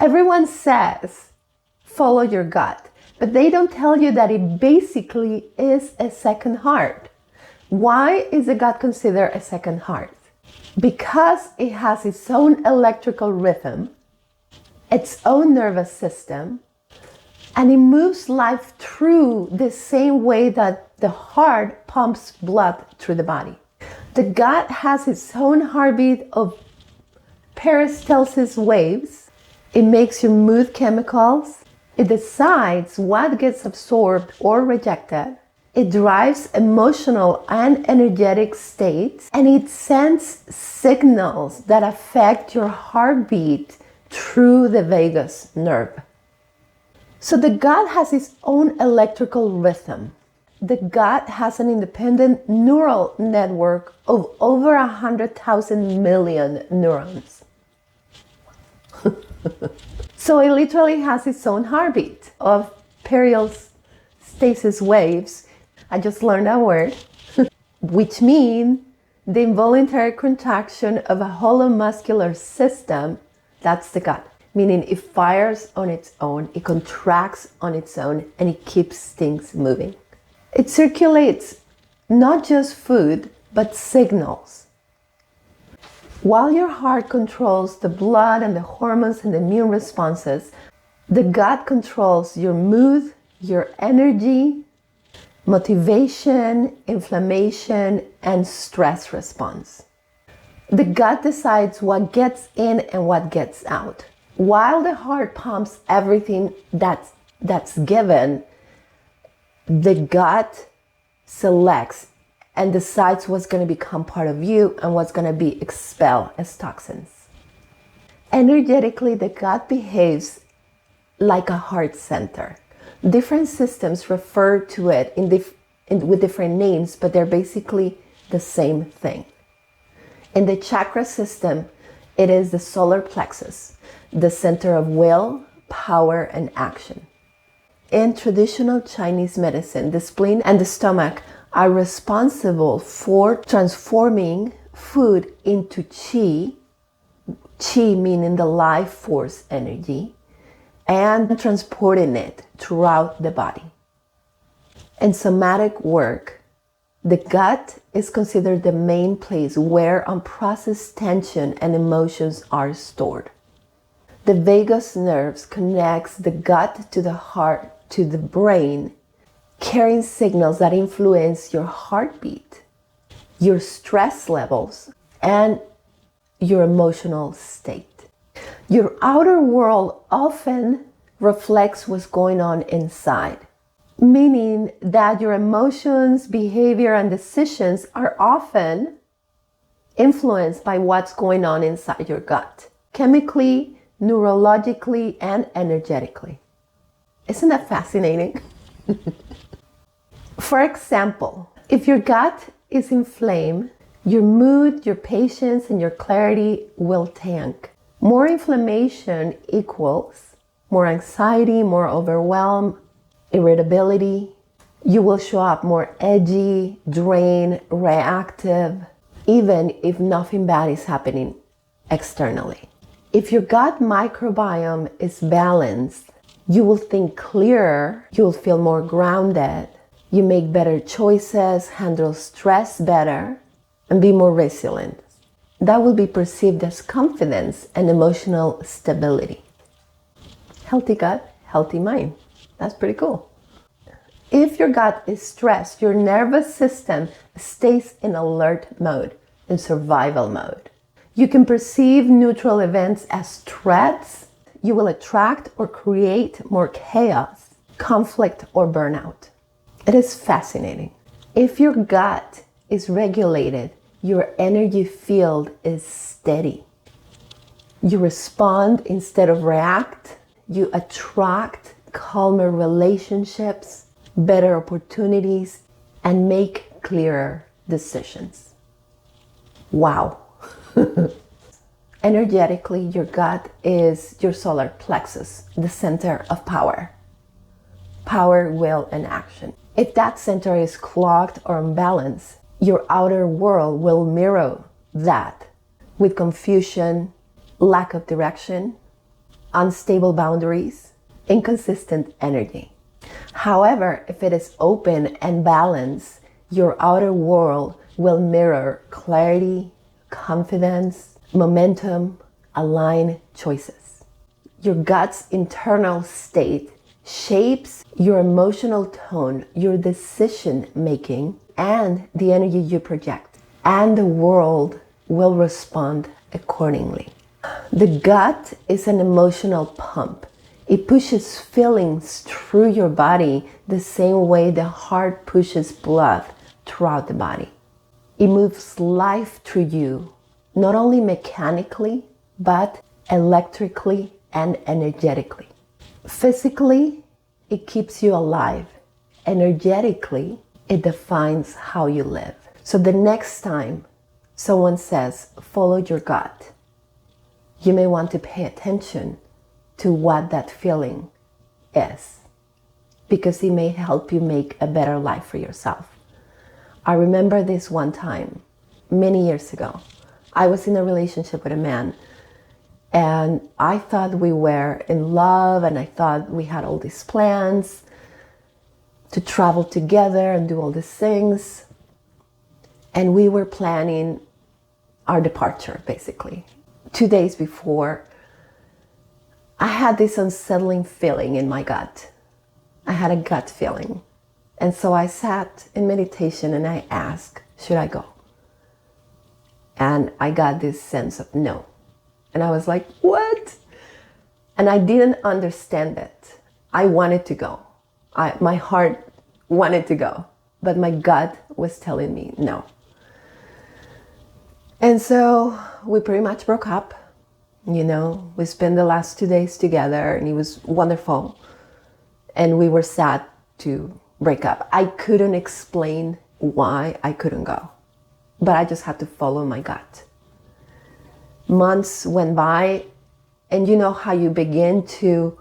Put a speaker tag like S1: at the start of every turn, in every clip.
S1: Everyone says, follow your gut, but they don't tell you that it basically is a second heart. Why is the gut considered a second heart? Because it has its own electrical rhythm, its own nervous system, and it moves life through the same way that the heart pumps blood through the body. The gut has its own heartbeat of peristalsis waves. It makes your mood chemicals. It decides what gets absorbed or rejected. It drives emotional and energetic states, and it sends signals that affect your heartbeat through the vagus nerve. So the gut has its own electrical rhythm. The gut has an independent neural network of over 100,000 million neurons. So it literally has its own heartbeat of peristalsis waves. I just learned that word, which means the involuntary contraction of a hollow muscular system. That's the gut, meaning it fires on its own, it contracts on its own, and it keeps things moving. It circulates not just food, but signals. While your heart controls the blood and the hormones and the immune responses, the gut controls your mood, your energy, motivation, inflammation, and stress response. The gut decides what gets in and what gets out. While the heart pumps everything that's given, the gut selects and decides what's going to become part of you and what's going to be expelled as toxins. Energetically, the gut behaves like a heart center. Different systems refer to it with different names, but they're basically the same thing. In the chakra system, it is the solar plexus, the center of will, power, and action. In traditional Chinese medicine, the spleen and the stomach are responsible for transforming food into qi, qi meaning the life force energy, and transporting it throughout the body. In somatic work, the gut is considered the main place where unprocessed tension and emotions are stored. The vagus nerves connects the gut to the heart, to the brain, carrying signals that influence your heartbeat, your stress levels, and your emotional state. Your outer world often reflects what's going on inside, meaning that your emotions, behavior, and decisions are often influenced by what's going on inside your gut, chemically, neurologically, and energetically. Isn't that fascinating? For example, if your gut is inflamed, your mood, your patience, and your clarity will tank. More inflammation equals more anxiety, more overwhelm, irritability. You will show up more edgy, drained, reactive, even if nothing bad is happening externally. If your gut microbiome is balanced, you will think clearer, you will feel more grounded, you make better choices, handle stress better, and be more resilient. That will be perceived as confidence and emotional stability. Healthy gut, healthy mind. That's pretty cool. If your gut is stressed, your nervous system stays in alert mode, in survival mode. You can perceive neutral events as threats. You will attract or create more chaos, conflict, or burnout. It is fascinating. If your gut is regulated, your energy field is steady. You respond instead of react. You attract calmer relationships, better opportunities, and make clearer decisions. Wow. Energetically, your gut is your solar plexus, the center of power. Power, will, and action. If that center is clogged or unbalanced, your outer world will mirror that with confusion, lack of direction, unstable boundaries, inconsistent energy. However, if it is open and balanced, your outer world will mirror clarity, confidence, momentum, aligned choices. Your gut's internal state shapes your emotional tone, your decision making, and the energy you project. And the world will respond accordingly. The gut is an emotional pump. It pushes feelings through your body the same way the heart pushes blood throughout the body. It moves life through you, not only mechanically, but electrically and energetically. Physically, it keeps you alive. Energetically, it defines how you live. So the next time someone says, follow your gut, you may want to pay attention to what that feeling is, because it may help you make a better life for yourself. I remember this one time, many years ago. I was in a relationship with a man, and I thought we were in love, and I thought we had all these plans to travel together and do all these things. And we were planning our departure, basically. 2 days before, I had this unsettling feeling in my gut. I had a gut feeling. And so I sat in meditation and I asked, should I go? And I got this sense of no. And I was like, what? And I didn't understand it. I wanted to go. My heart wanted to go, but my gut was telling me no. And so we pretty much broke up. You know, we spent the last 2 days together and it was wonderful. And we were sad to break up. I couldn't explain why I couldn't go, but I just had to follow my gut. Months went by, and you know how you begin to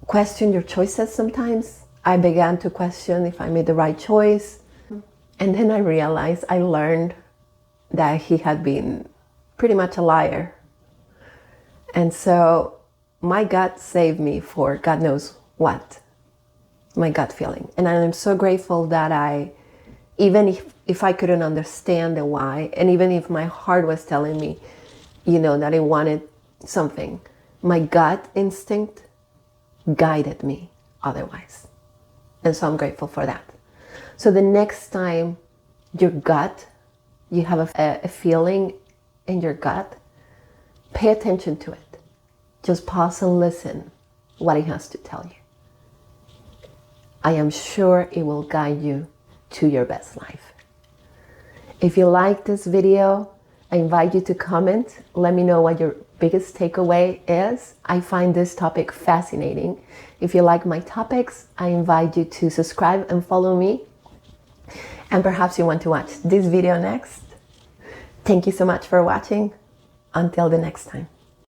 S1: question your choices sometimes? I began to question if I made the right choice. And then I realized, I learned that he had been pretty much a liar. And so my gut saved me for God knows what, my gut feeling. And I'm so grateful that even if I couldn't understand the why, and even if my heart was telling me, you know, that I wanted something, my gut instinct guided me otherwise. And so I'm grateful for that. So the next time your gut, you have a feeling in your gut, pay attention to it. Just pause and listen what it has to tell you. I am sure it will guide you to your best life. If you like this video, I invite you to comment. Let me know what your biggest takeaway is. I find this topic fascinating. If you like my topics, I invite you to subscribe and follow me. And perhaps you want to watch this video next. Thank you so much for watching. Until the next time.